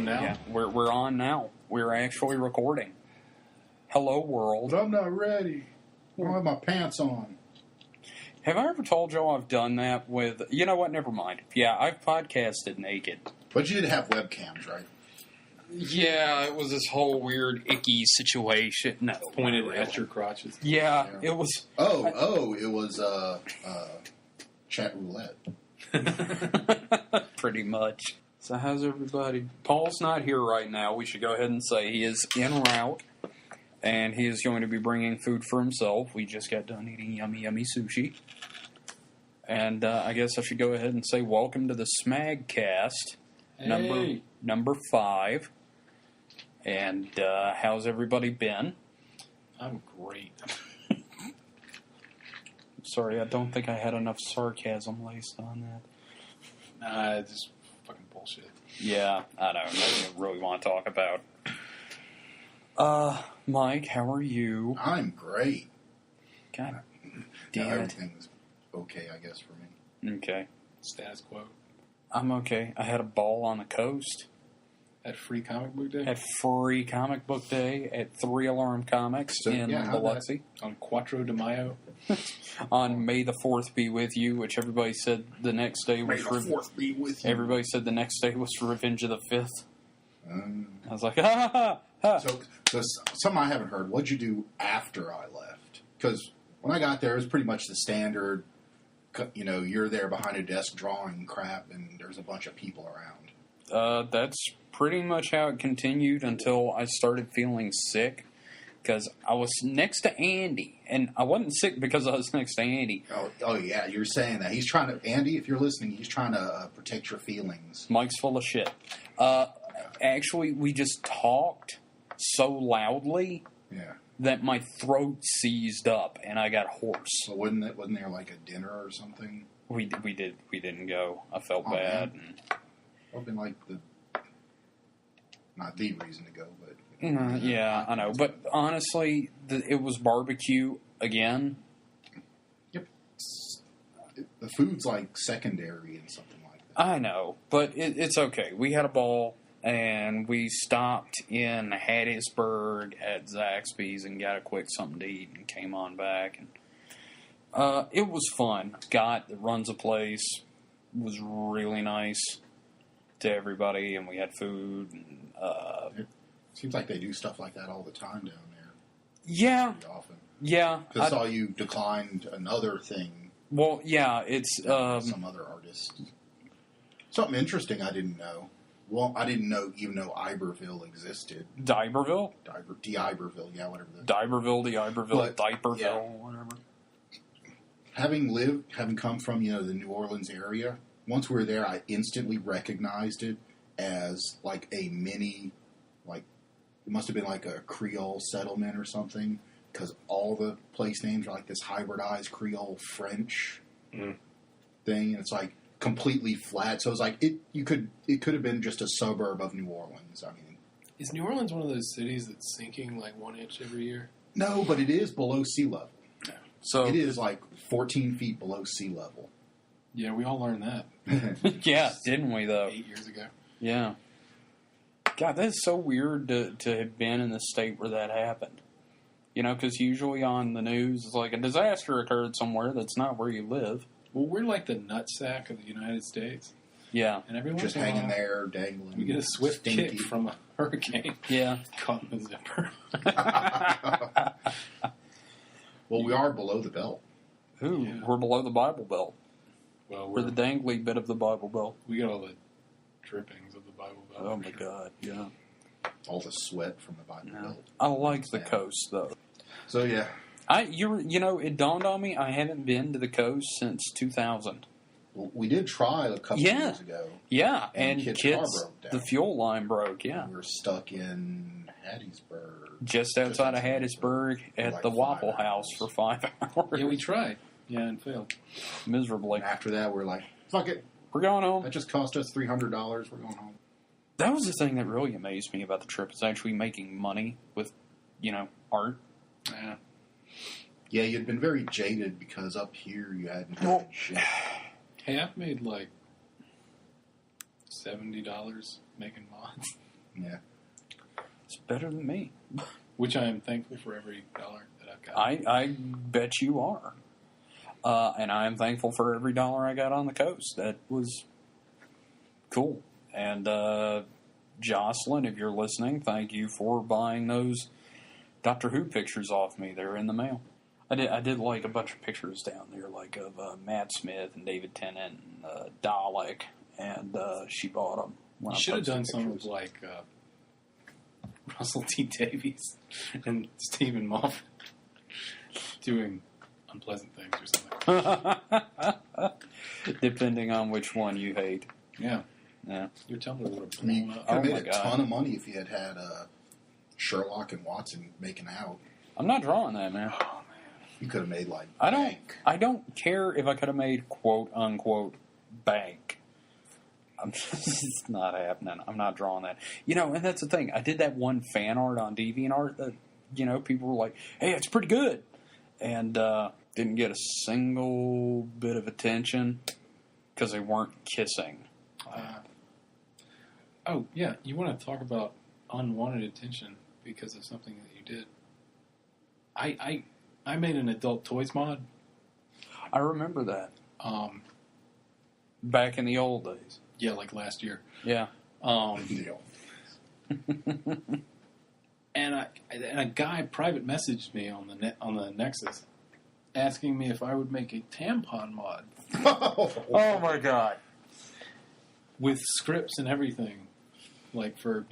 on now? Yeah, we're on now. We're actually recording. Hello, world. But I'm not ready. I don't have my pants on. Have I ever told you I've done that with... You know what? Never mind. Yeah, I've podcasted naked. But you did have webcams, right? Yeah, it was this whole weird, icky situation. No. Pointed at your crotches. Yeah, it was... It was chat roulette. Pretty much. So how's everybody? Paul's not here right now. We should go ahead and say he is en route. And he is going to be bringing food for himself. We just got done eating yummy, yummy sushi. And I guess I should go ahead and say welcome to the SMAGcast. Hey. Number 5. And how's everybody been? I'm great. Sorry, I don't think I had enough sarcasm laced on that. Nah, it's just fucking bullshit. Yeah, I don't really want to talk about. Mike, how are you? I'm great. God Now, damn it. everything's okay, I guess, for me. Okay. Status quo. I'm okay. I had a ball on the coast. At Free Comic Book Day? At Free Comic Book Day at 3 Alarm Comics in Biloxi. On Quattro de Mayo. On May the 4th be with you, which everybody said the next day was... May the 4th be with you. Everybody said the next day was Revenge of the 5th. I was like, ha ha ha ha. So something I haven't heard. What'd you do after I left? Because when I got there, it was pretty much the standard, you know, you're there behind a desk drawing crap, and there's a bunch of people around. That's pretty much how it continued until I started feeling sick. Because I was next to Andy. And I wasn't sick because I was next to Andy. Oh yeah, you're saying that. He's trying to... Andy, if you're listening, he's trying to protect your feelings. Mike's full of shit. Actually, we just talked so loudly that my throat seized up and I got hoarse. So wasn't there like a dinner or something? We didn't go. I felt bad. That would have been like not the reason to go, but... Yeah, I know. But honestly, it was barbecue again. Yep. The food's like secondary and something like that. I know, but it's okay. We had a ball, and we stopped in Hattiesburg at Zaxby's and got a quick something to eat and came on back. And it was fun. Scott, that runs a place, was really nice to everybody, and we had food. And, it seems like they do stuff like that all the time down there. Yeah. Pretty often. Yeah. I saw you declined another thing. Well, yeah, it's... some other artist. Something interesting I didn't know. Well, I didn't even know Iberville existed. D'Iberville? D'Iberville, yeah, whatever. D'Iberville, Diaperville, whatever. Having come from, the New Orleans area, once we were there, I instantly recognized it as like a mini, like, it must have been like a Creole settlement or something, because all the place names are like this hybridized Creole French thing, and it's like completely flat. So it was like it could have been just a suburb of New Orleans. I mean, is New Orleans one of those cities that's sinking like 1 inch every year? No, but it is below sea level. So it is like 14 feet below sea level. Yeah, we all learned that. Yeah, didn't we though? 8 years ago. Yeah. God, that's so weird to have been in the state where that happened. Because usually on the news, it's like a disaster occurred somewhere that's not where you live. Well, we're like the nutsack of the United States. Yeah. And everyone's just hanging there, dangling. We get a swift stinky kick from a hurricane. Yeah. Caught in the zipper. Well, we are below the belt. Ooh, Yeah. We're below the Bible Belt. Well, We're the dangly bit of the Bible Belt. We got all the drippings of the Bible Belt. Oh, my God, yeah. All the sweat from the Bible Belt. I like the coast, though. So, yeah. It dawned on me, I haven't been to the coast since 2000. Well, we did try a couple years ago. Yeah, and Kit's Kit's, car broke down. the fuel line broke, yeah. We were stuck in Hattiesburg. Just outside of Hattiesburg at like the 5 Waffle House hours. for 5 hours. Yeah, we tried. Yeah, and failed. Miserably. And after that, we're like, fuck it. We're going home. That just cost us $300. We're going home. That was the thing that really amazed me about the trip, is actually making money with, art. Yeah. Yeah, you'd been very jaded because up here you hadn't done shit. Hey, I've made like $70 making mods. Yeah. It's better than me. Which I am thankful for every dollar that I've got. I bet you are. And I am thankful for every dollar I got on the coast. That was cool. And Jocelyn, if you're listening, thank you for buying those Doctor Who pictures off me. They're in the mail. I did like a bunch of pictures down there, like of Matt Smith and David Tennant and Dalek, and she bought them. You should have done some with like Russell T. Davies and Stephen Moffat doing unpleasant things or something. Depending on which one you hate. Yeah. Yeah. Your Tumblr would have I mean, blown you up. could have Oh made my a God. ton of money if you had Sherlock and Watson making out. I'm not drawing that, man. You could have made like I bank. don't care if I could have made quote unquote bank. It's not happening. I'm not drawing that. And that's the thing. I did that one fan art on DeviantArt that, people were like, hey, it's pretty good. And didn't get a single bit of attention because they weren't kissing. Oh, yeah. You want to talk about unwanted attention because of something that you did. I made an adult toys mod. I remember that. Back in the old days. Yeah, like last year. Yeah. Deal. And a guy private messaged me on the Nexus asking me if I would make a tampon mod Oh my God. with scripts and everything, like for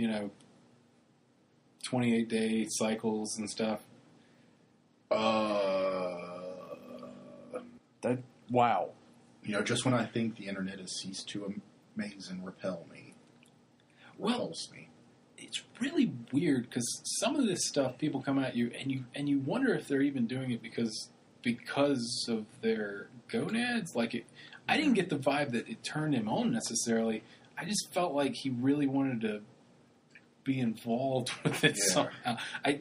28-day cycles and stuff. Wow. Just when I think the internet has ceased to amaze and repulse me. It's really weird because some of this stuff people come at you and you wonder if they're even doing it because of their gonads. I didn't get the vibe that it turned him on necessarily. I just felt like he really wanted to be involved with it somehow. I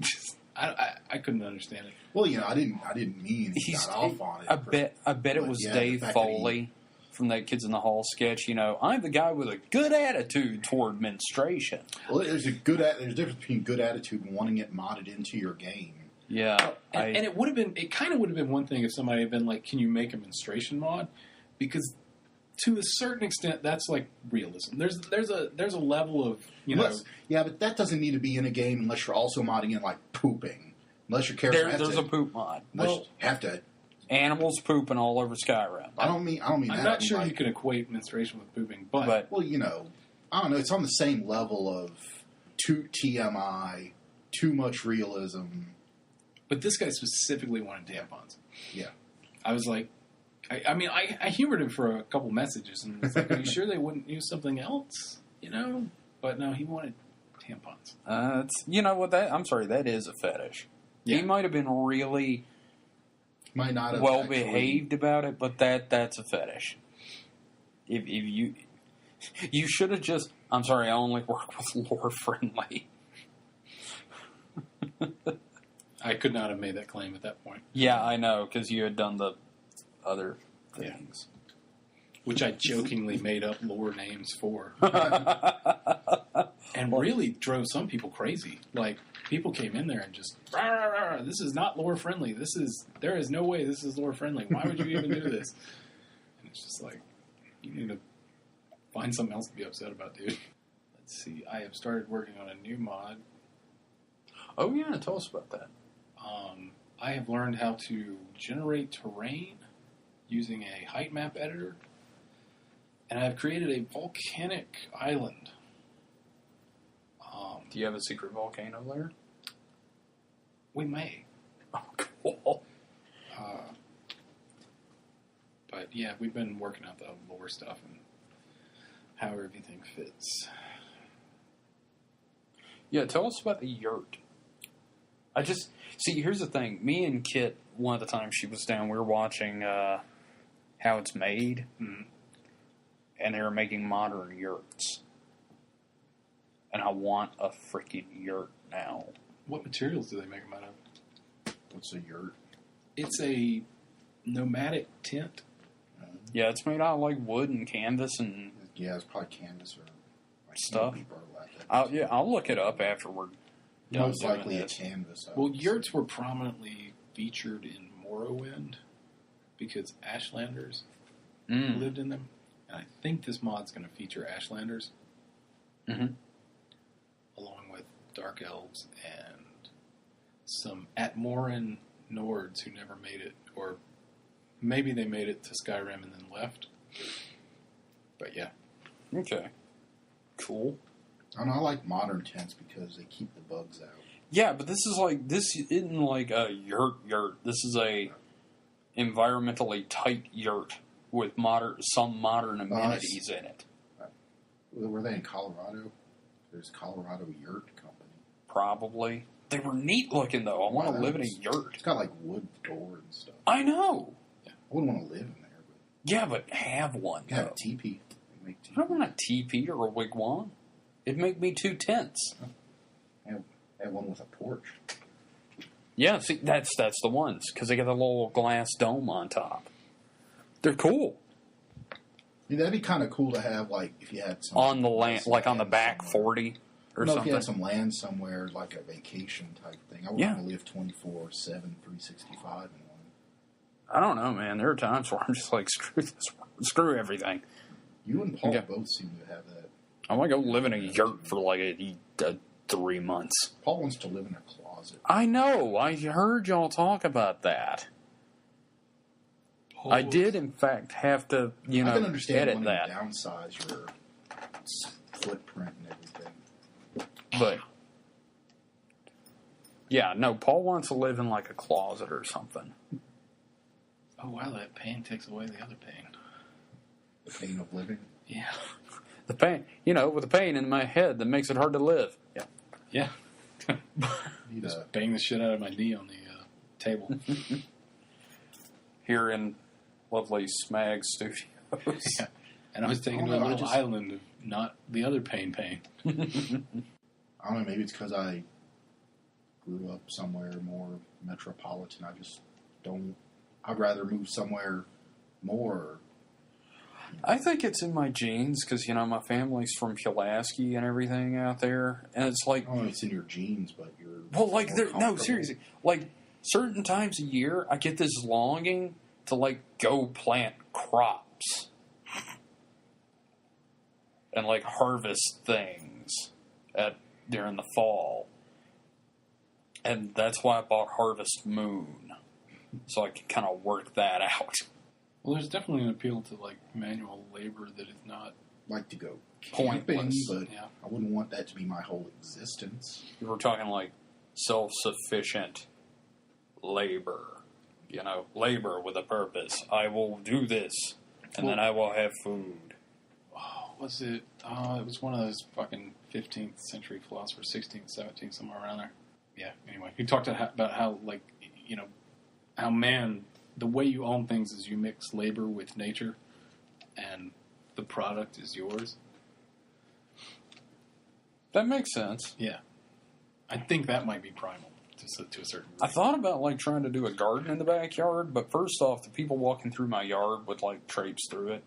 couldn't understand it. Well, I didn't mean he got off on it. I bet it was Dave Foley from that Kids in the Hall sketch. I'm the guy with a good attitude toward menstruation. Well, there's a difference between good attitude and wanting it modded into your game. Yeah, and it kind of would have been one thing if somebody had been like, "Can you make a menstruation mod?" Because to a certain extent, that's like realism. There's a level of Yeah, but that doesn't need to be in a game unless you're also modding in like pooping. Unless your character there's a poop mod. Well, have to. Animals pooping all over Skyrim. I don't mean I'm that. not sure you can equate menstruation with pooping, but well, I don't know. It's on the same level of too TMI, too much realism. But this guy specifically wanted tampons. Yeah. I was like, I humored him for a couple messages and was like, are you sure they wouldn't use something else? But no, he wanted tampons. You know what? That is a fetish. Yeah. He might have been really Might not have well behaved about it, but that's a fetish. If you should have just. I'm sorry, I only work with lore friendly. I could not have made that claim at that point. Yeah, I know, because you had done the other things. Which I jokingly made up lore names for. And really drove some people crazy. Like, people came in there and just, rah, rah, rah, this is not lore friendly. There is no way this is lore friendly. Why would you even do this? And it's just like, you need to find something else to be upset about, dude. Let's see. I have started working on a new mod. Oh, yeah, tell us about that. I have learned how to generate terrain using a height map editor. And I've created a volcanic island. Do you have a secret volcano there? We may. Oh, cool. But yeah, we've been working out the lore stuff and how everything fits. Yeah, tell us about the yurt. Here's the thing. Me and Kit, one of the times she was down, we were watching How It's Made. Mm-hmm. And they were making modern yurts. And I want a freaking yurt now. What materials do they make them out of? What's a yurt? It's a nomadic tent. Yeah, it's made out of like wood and canvas and... Yeah, it's probably canvas or... stuff. Maybe burlap. I'll look it up after we're done Most doing likely this. a canvas. Well, yurts were prominently featured in Morrowind because Ashlanders lived in them. And I think this mod's going to feature Ashlanders. Mm-hmm. Along with Dark Elves and some Atmoran Nords who never made it. Or maybe they made it to Skyrim and then left. But yeah. Okay. Cool. I don't know, I like modern tents because they keep the bugs out. Yeah, but this isn't like a yurt. This is a environmentally tight yurt with some modern amenities in it. Were they in Colorado? There's Colorado Yurt Company. Probably. They were neat looking, though. I want to live in a yurt. It's got, like, wood door and stuff. I know. I wouldn't want to live in there. But Yeah, but have one, you have though. a teepee. They make I don't want a teepee or a wigwam. It'd make me 2 tents. Have one with a porch. Yeah, see, that's the ones, because they got the little glass dome on top. They're cool. I mean, that'd be kind of cool to have, like, if you had some... On the land, like on the back somewhere. 40 or No, something. if you had some land somewhere, like a vacation type thing. I wouldn't want to live 24/7, 365 in one. I don't know, man. There are times where I'm just like, screw this, screw everything. You and Paul Okay. both seem to have that. I want to go live in a yurt for like 3 months. Paul wants to live in a closet. I know. I heard y'all talk about that. I did, in fact, have to, I can understand edit wanting that. to downsize your footprint and everything. But, yeah, no, Paul wants to live in like a closet or something. Oh, wow, that pain takes away the other pain. The pain of living. Yeah. The pain, with the pain in my head that makes it hard to live. Yeah. Yeah. Need Just a, bang the shit out of my knee on the table. Here in lovely Smag Studios. Yeah. And I was taken to a little island of not the other pain. I don't know, maybe it's because I grew up somewhere more metropolitan. I just don't... I'd rather move somewhere more... I think it's in my genes because, my family's from Pulaski and everything out there. And it's like... I don't know if it's in your genes, but you're... Well, like, more no, comfortable. seriously. Like, certain times a year, I get this longing to, like, go plant crops. And, like, harvest things during the fall. And that's why I bought Harvest Moon. So I can kind of work that out. Well, there's definitely an appeal to, like, manual labor that is not... Like to go camping, Pointless. but Yeah. I wouldn't want that to be my whole existence. We're talking, like, self-sufficient labor. Labor with a purpose. I will do this, and then I will have food. Oh, was it? It was one of those fucking 15th century philosophers, 16th, 17th, somewhere around there. Yeah, anyway. He talked about how, like, how man... The way you own things is you mix labor with nature, and the product is yours. That makes sense. Yeah. I think that might be primal to a certain degree. I thought about, like, trying to do a garden in the backyard, but first off, the people walking through my yard would, like, traipse through it.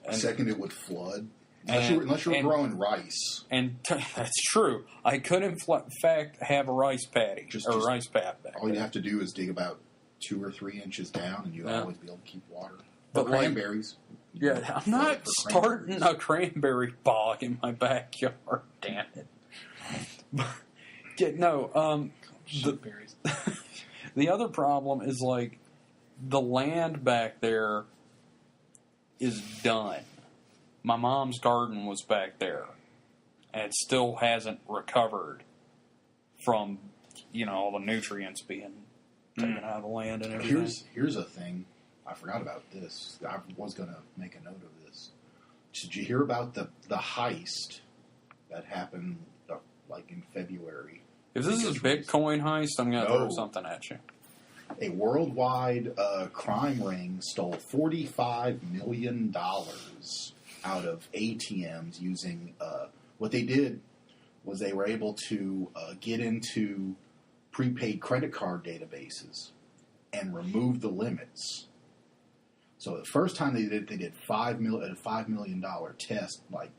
And, Second, it would flood. Unless you're growing rice. And that's true. I could, in fact, have a rice paddy. Rice pad back All you'd there. have to do is dig about 2 or 3 inches down, and you'd always be able to keep water. But, Or like, cranberries. Yeah, I'm not starting a cranberry bog in my backyard. Damn it. Berries. The other problem is, like, the land back there is done. My mom's garden was back there, and it still hasn't recovered from, all the nutrients being taken out of the land and everything. Here's a thing. I forgot about this. I was going to make a note of this. Did you hear about the heist that happened, like, in February? If this is a Bitcoin heist, I'm going to throw something at you. A worldwide crime ring stole $45 million out of ATMs using... what they did was they were able to get into prepaid credit card databases and remove the limits. So the first time they did $5 million test, like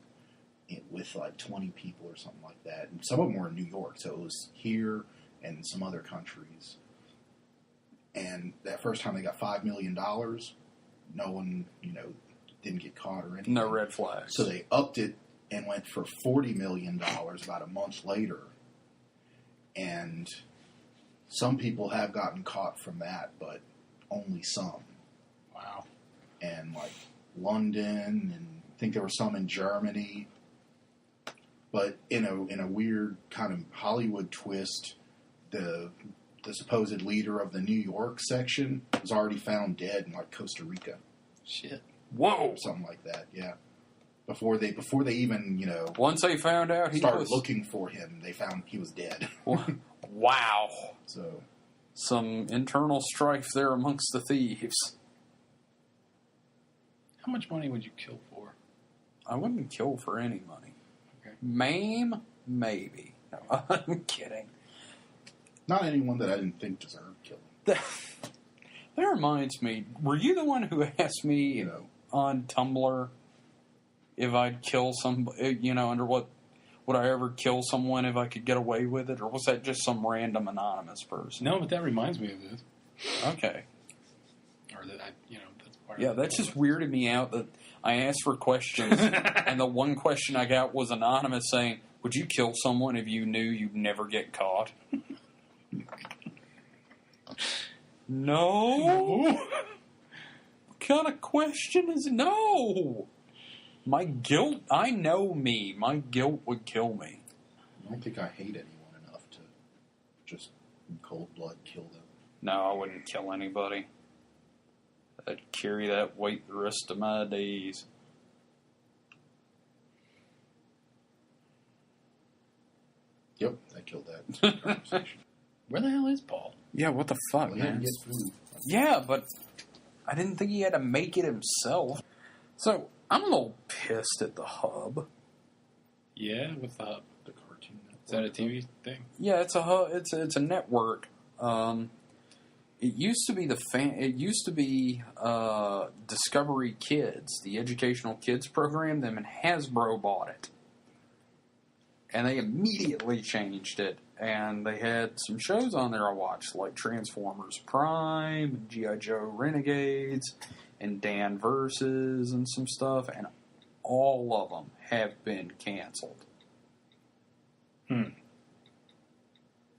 with like 20 people or something like that. And some of them were in New York, so it was here and some other countries. And that first time they got $5 million, no one, didn't get caught or anything. No red flags. So they upped it and went for $40 million about a month later. And some people have gotten caught from that, but only some. Wow. And like London, and I think there were some in Germany. But in a weird kind of Hollywood twist, the supposed leader of the New York section was already found dead in like Costa Rica. Shit. Whoa. Something like that, yeah. Before they even, Once they found out he started looking for him, they found he was dead. Wow. So some internal strife there amongst the thieves. How much money would you kill for? I wouldn't kill for any money. Okay. Maim? Maybe. No, I'm kidding. not anyone that I didn't think deserved killing. That reminds me, were you the one who asked me on Tumblr if I'd kill somebody, under what, would I ever kill someone if I could get away with it? Or was that just some random anonymous person? No, but that reminds me of this. Okay. Or that that's part Yeah, of that just weirded me out that I asked for questions and the one question I got was anonymous saying, would you kill someone if you knew you'd never get caught? No? What kind of question is no? My guilt, I know me. My guilt would kill me. I don't think I hate anyone enough to just in cold blood kill them. No, I wouldn't kill anybody. I'd carry that weight the rest of my days. Yep, I killed that conversation. Where the hell is Paul? Yeah, what the fuck, Well, he had man? to get food. Yeah, but I didn't think he had to make it himself. So, I'm a little pissed at the Hub. Yeah, what's the Hub? The cartoon. Is that a TV thing? Yeah, it's a hub. It's a network. It used to be Discovery Kids, the educational kids program. Them and Hasbro bought it, and they immediately changed it. And they had some shows on there I watched, like Transformers Prime, G.I. Joe Renegades, and Dan Versus, and some stuff. And all of them have been canceled.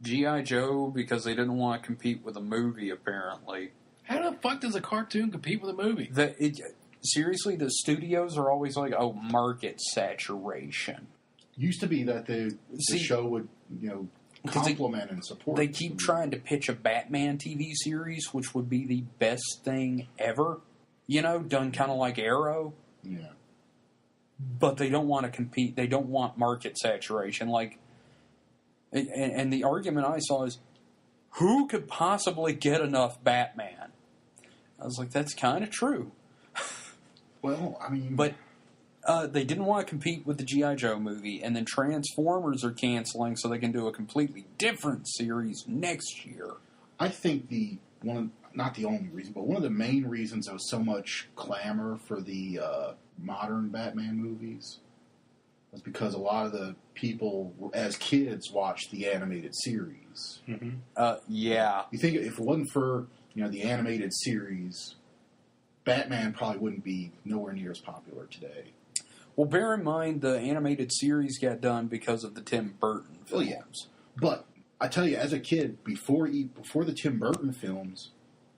G.I. Joe, because they didn't want to compete with a movie, apparently. How the fuck does a cartoon compete with a movie? Seriously, the studios are always like, oh, market saturation. Used to be that the show would, compliment and support. They keep trying to pitch a Batman TV series, which would be the best thing ever. Done kind of like Arrow. Yeah. But they don't want to compete. They don't want market saturation. And the argument I saw is, who could possibly get enough Batman? I was like, that's kind of true. Well, I mean... But they didn't want to compete with the G.I. Joe movie, and then Transformers are canceling so they can do a completely different series next year. I think not the only reason, but one of the main reasons there was so much clamor for the modern Batman movies was because a lot of the people, as kids, watched the animated series. Mm-hmm. Yeah. You think if it wasn't for the animated series, Batman probably wouldn't be nowhere near as popular today. Well, bear in mind the animated series got done because of the Tim Burton films. Oh, yeah. But I tell you, as a kid, before the Tim Burton films,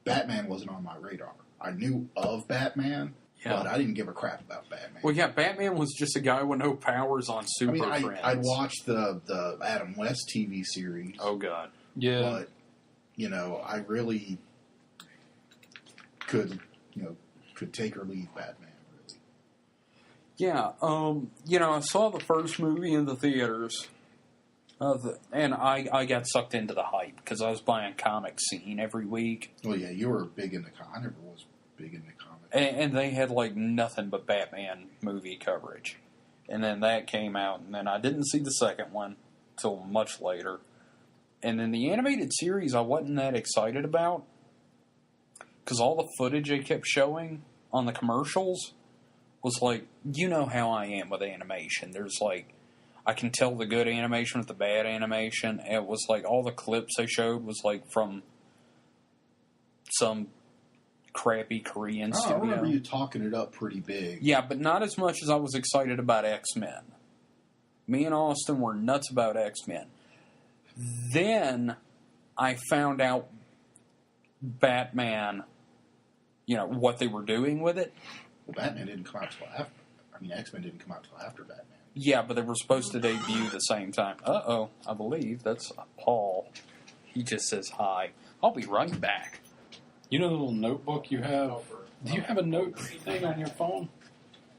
Batman wasn't on my radar. I knew of Batman, but I didn't give a crap about Batman. Well, yeah, Batman was just a guy with no powers on Super Friends. I'd watched the Adam West TV series. Oh, God. Yeah. But, I really could take or leave Batman, really. Yeah, I saw the first movie in the theaters, and I got sucked into the hype because I was buying Comic Scene every week. Well, yeah, you were big into I never was big into comics. And they had, nothing but Batman movie coverage. And then that came out, and then I didn't see the second one till much later. And then the animated series I wasn't that excited about because all the footage they kept showing on the commercials was like, you know how I am with animation. There's like, I can tell the good animation with the bad animation. It was like all the clips they showed was like from some crappy Korean I studio. remember you talking it up pretty big. Yeah, but not as much as I was excited about X-Men. Me and Austin were nuts about X-Men. Then I found out Batman, what they were doing with it. Well, Batman didn't come out till after. X-Men didn't come out till after Batman. Yeah, but they were supposed to debut the same time. Uh-oh, I believe that's Paul. He just says hi. I'll be right back. You know the little notebook you have? Do you have a note thing on your phone?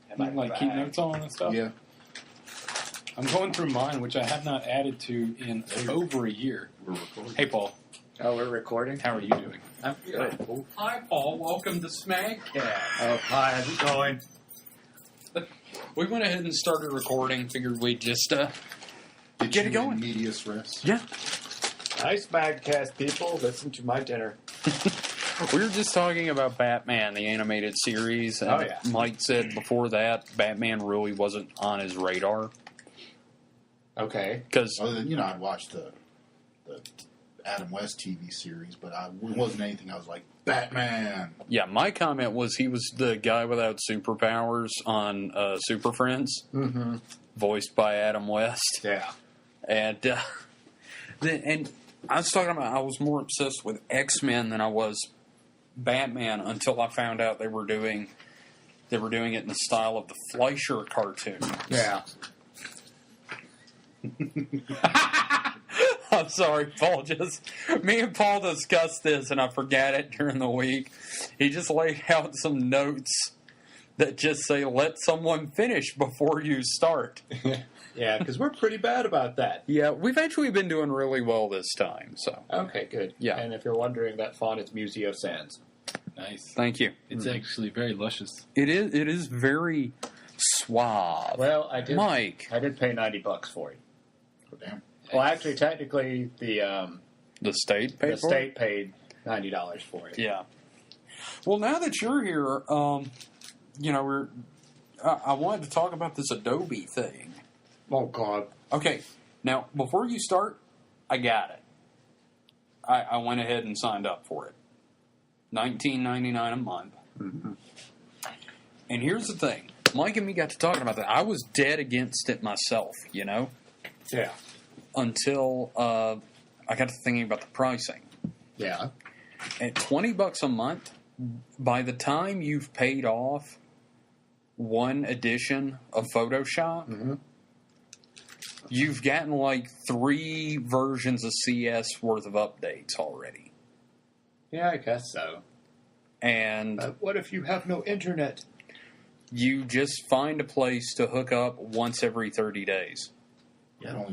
You can, keep notes on and stuff? Yeah. I'm going through mine, which I have not added to in over a year. We're recording. Hey, Paul. Oh, we're recording? How are you doing? I'm good. Hi, Paul. Welcome to SMAGcast. Oh, hi, how's it going? We went ahead and started recording. Figured we'd just get it going. Medias res. Yeah. Hi, SMAGcast people. Listen to my dinner. We were just talking about Batman, the animated series. And Oh, yeah. Mike said before that, Batman really wasn't on his radar. Okay. Because Other than, I'd watched the Adam West TV series, but it wasn't anything I was like, Batman! yeah, my comment was he was the guy without superpowers on Super Friends, Mm-hmm. voiced by Adam West. Yeah. And and I was talking about I was more obsessed with X-Men than I was Batman until I found out they were doing it in the style of the Fleischer cartoon. Yeah. I'm sorry, Paul. Me and Paul discussed this, and I forgot it during the week. He just laid out some notes that just say, "Let someone finish before you start." Yeah, because we're pretty bad about that. Yeah, we've actually been doing really well this time. So, Okay, good. Yeah. And if you're wondering, that font is Museo Sans. Nice. thank you. It's actually very luscious. It is very suave. Well, I did Mike, pay $90 for it. Oh, damn. Well, actually, technically, the the state paid for it? state paid $90 for it. Yeah. Well, now that you're here, I wanted to talk about this Adobe thing. Oh, God. Okay, now, before you start, I got it. I went ahead and signed up for it. $19.99 a month. Mm-hmm. And here's the thing. Mike and me got to talking about that. I was dead against it myself, Yeah. until I got to thinking about the pricing. Yeah. At $20 a month, by the time you've paid off one edition of Photoshop, Mm-hmm. you've gotten like 3 versions of CS worth of updates already. Yeah, I guess so. And What if you have no internet? you just find a place to hook up once every 30 days. Yeah.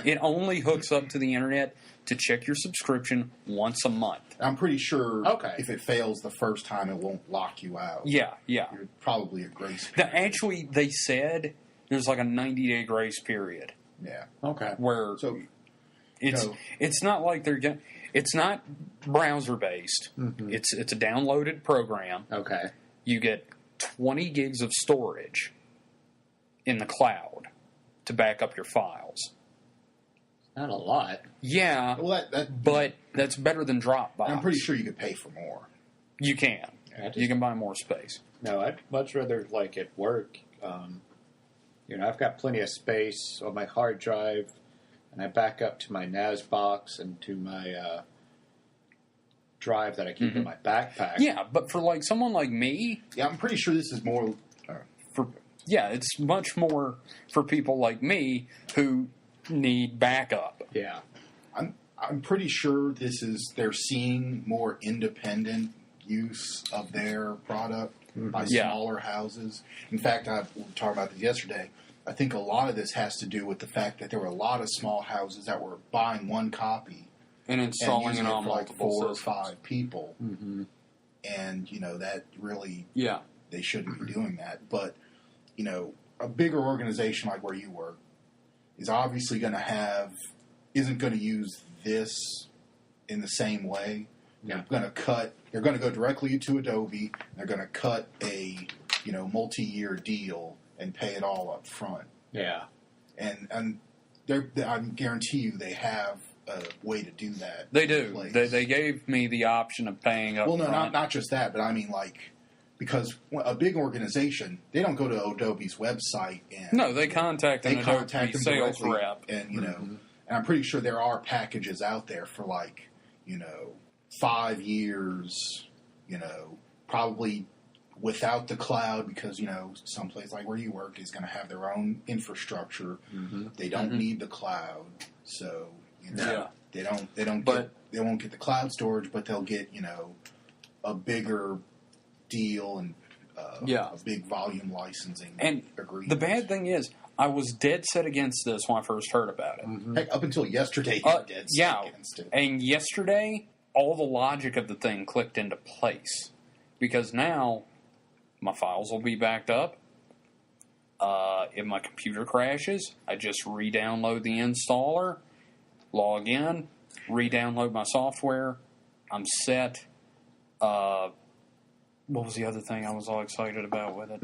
It only hooks up to the internet to check your subscription once a month. I'm pretty sure Okay. if it fails the first time, it won't lock you out. Yeah. You're probably a grace period. Actually, they said there's like a 90-day grace period Yeah. Okay. where So, it's not like it's not browser based. Mm-hmm. It's a downloaded program. Okay. You get 20 gigs of storage in the cloud to back up your files. Not a lot. Yeah, well, but that's better than Dropbox. I'm pretty sure you could pay for more. You can. I just- You can buy more space. No, I'd much rather like at work. I've got plenty of space on my hard drive, and I back up to my NAS box and to my drive that I keep in my backpack. Yeah, but for like someone like me, Yeah, I'm pretty sure this is more. it's much more for people like me who need backup. Yeah. I'm pretty sure they're seeing more independent use of their product by Yeah. smaller houses. In fact, we were talking about this yesterday. I think a lot of this has to do with the fact that there were a lot of small houses that were buying one copy And and installing using it it on for like multiple 4 or systems. 5 people. Mm-hmm. And, that really, Yeah. they shouldn't be doing that. But, a bigger organization like where you work is obviously isn't going to use this in the same way. Yeah. They're going to go directly to Adobe. And they're going to cut a multi-year deal and pay it all up front. Yeah. And I guarantee you they have a way to do that. They do. They gave me the option of paying up Well, no, front. not just that, but I mean, because a big organization, they don't go to Adobe's website and... No, they contact an Adobe sales directly, rep. And, and I'm pretty sure there are packages out there for 5 years, probably without the cloud because, someplace like where you work is going to have their own infrastructure. Mm-hmm. They don't need the cloud. So, they won't get the cloud storage, but they'll get, a bigger deal and a big volume licensing agreement. The bad thing is, I was dead set against this when I first heard about it. Mm-hmm. Heck, up until yesterday, you were dead set against it. And yesterday, all the logic of the thing clicked into place. Because now, my files will be backed up. If my computer crashes, I just re-download the installer, log in, re-download my software. I'm set. What was the other thing I was all excited about with it?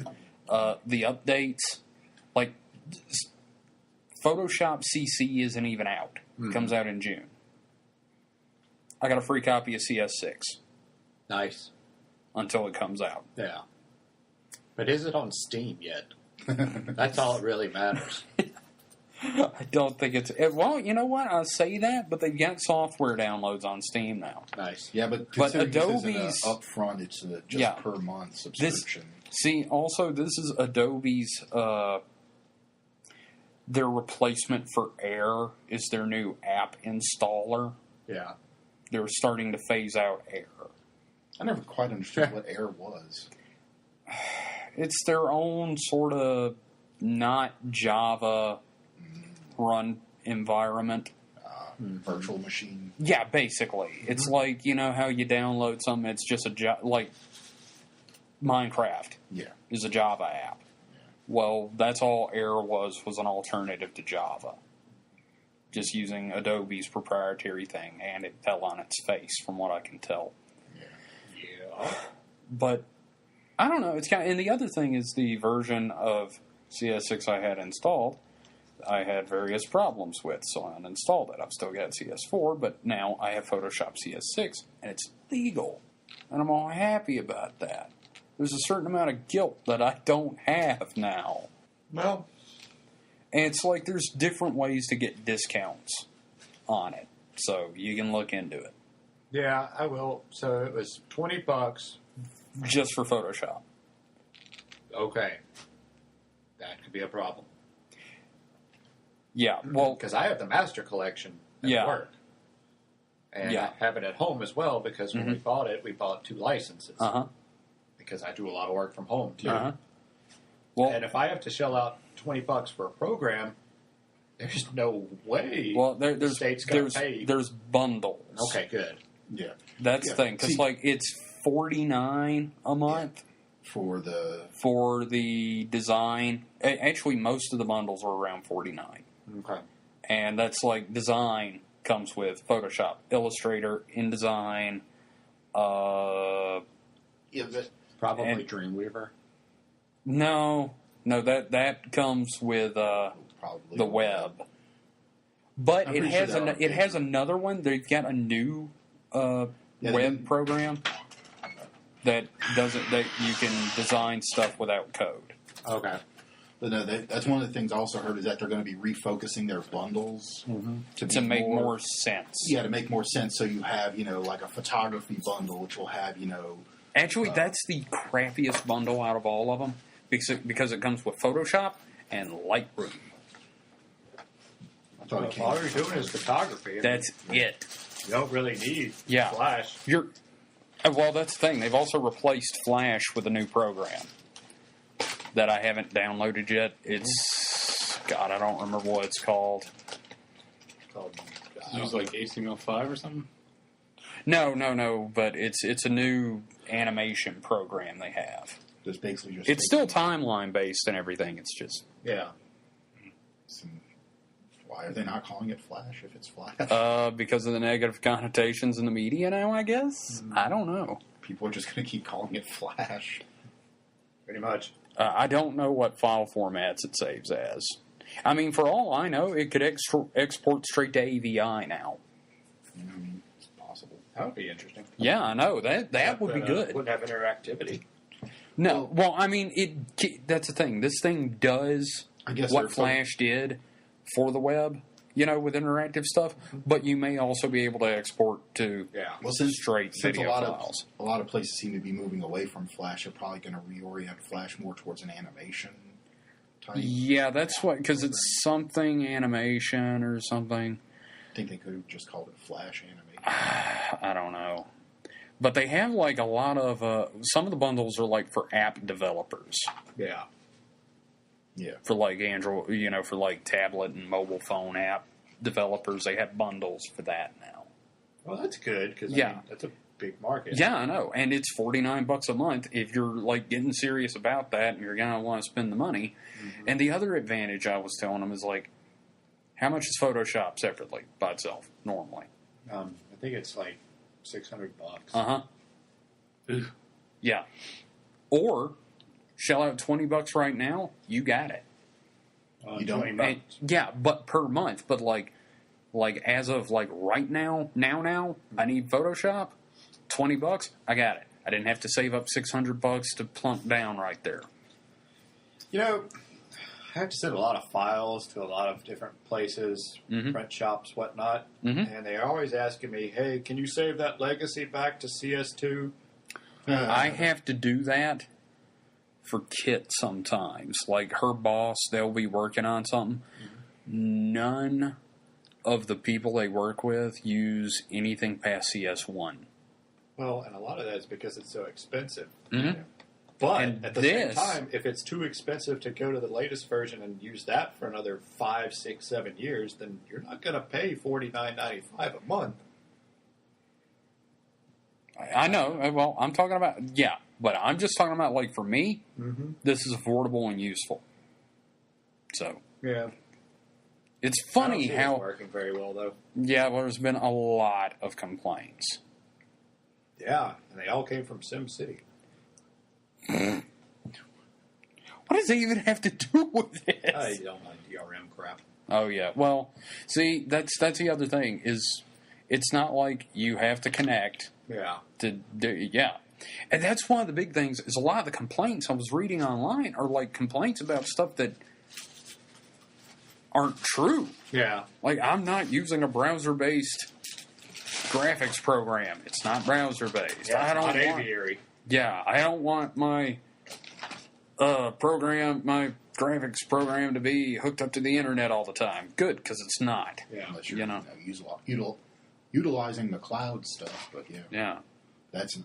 The updates. Like, Photoshop CC isn't even out. It comes out in June. I got a free copy of CS6. Nice. Until it comes out. Yeah. But is it on Steam yet? That's all that really matters. I don't think it's... Well, you know what? I say that, but they've got software downloads on Steam now. Nice. Yeah, but Adobe's... upfront, it's just per month subscription. Also, this is Adobe's... their replacement for Air is their new app installer. Yeah. They're starting to phase out Air. I never quite understood what Air was. It's their own sort of not Java run environment. Virtual machine. Yeah, basically. It's like, how you download something, it's just like Minecraft is a Java app. Yeah. Well, that's all Air was an alternative to Java. Just using Adobe's proprietary thing, and it fell on its face from what I can tell. Yeah. But I don't know. It's and the other thing is the version of CS6 I had installed, I had various problems with, so I uninstalled it. I've still got CS4, but now I have Photoshop CS6, and it's legal. And I'm all happy about that. There's a certain amount of guilt that I don't have now. Well, and it's like there's different ways to get discounts on it, so you can look into it. Yeah, I will. So it was $20 just for Photoshop. Okay, that could be a problem. Yeah, well, because I have the Master Collection at work, and I have it at home as well. Because when we bought it, we bought 2 licenses. Because I do a lot of work from home too. Well, and if I have to shell out $20 for a program, there's no way. Well, there's bundles. Okay, good. Yeah, that's the thing because it's $49 a month for the design. Actually, most of the bundles are around $49. Okay, and that's like design comes with Photoshop, Illustrator, InDesign. Probably Dreamweaver. No, that comes with the web. But it has another one. They've got a new web program that you can design stuff without code. Okay. But no, that's one of the things I also heard is that they're going to be refocusing their bundles to make more sense. Yeah, to make more sense. So you have like a photography bundle, which will have Actually, that's the crappiest bundle out of all of them because it comes with Photoshop and Lightroom. All you're doing is photography. That's it. You don't really need Flash. Well, that's the thing. They've also replaced Flash with a new program that I haven't downloaded yet. It's I don't remember what it's called. It was like HTML5 or something. No. But it's a new animation program they have. Just basically just. It's still timeline based and everything. It's just Why are they not calling it Flash if it's Flash? Because of the negative connotations in the media now, I guess. I don't know. People are just going to keep calling it Flash. Pretty much. I don't know what file formats it saves as. I mean, for all I know, it could export straight to AVI now. It's possible. That would be interesting. Yeah, I know. That would be good. Wouldn't have interactivity. No, well, I mean, that's the thing. This thing does what Flash did for the web, with interactive stuff, but you may also be able to export to straight video files. A lot of places seem to be moving away from Flash. They're probably going to reorient Flash more towards an animation type. Yeah, that's what, because it's something animation or something. I think they could have just called it Flash animation. I don't know. But they have like a lot of, some of the bundles are like for app developers. Yeah. Yeah. For like Android, for like tablet and mobile phone app developers, they have bundles for that now. Well, that's good because that's a big market. Yeah, I know, and it's $49 a month if you're like getting serious about that and you're gonna want to spend the money. Mm-hmm. And the other advantage I was telling them is like, how much is Photoshop separately by itself normally? I think it's like $600. Yeah, or shell out $20 right now. You got it. You don't. And, yeah, but per month. But like as of like right now, I need Photoshop. $20. I got it. I didn't have to save up $600 to plunk down right there. I have to send a lot of files to a lot of different places, print shops, whatnot, and they're always asking me, "Hey, can you save that legacy back to CS2?" I have to do that for Kit sometimes. Like her boss, they'll be working on something. None of the people they work with use anything past CS1. Well, and a lot of that is because it's so expensive. Mm-hmm. But at the same time, if it's too expensive to go to the latest version and use that for another 5, 6, 7 years, then you're not going to pay $49.95 a month. I know. Well, I'm talking about, but I'm just talking about, like, for me, this is affordable and useful. So. Yeah. It's funny how. It's working very well, though. Yeah, well, there's been a lot of complaints. Yeah, and they all came from SimCity. What does it even have to do with this? I don't like DRM crap. Oh, yeah. Well, see, that's the other thing, is it's not like you have to connect. Yeah. And that's one of the big things, is a lot of the complaints I was reading online are like complaints about stuff that aren't true. Yeah. Like, I'm not using a browser-based graphics program. It's not browser-based. Yeah, I don't not want aviary. Yeah, I don't want my my graphics program to be hooked up to the internet all the time. Good, because it's not. Yeah. Unless you're utilizing the cloud stuff, but yeah, that's.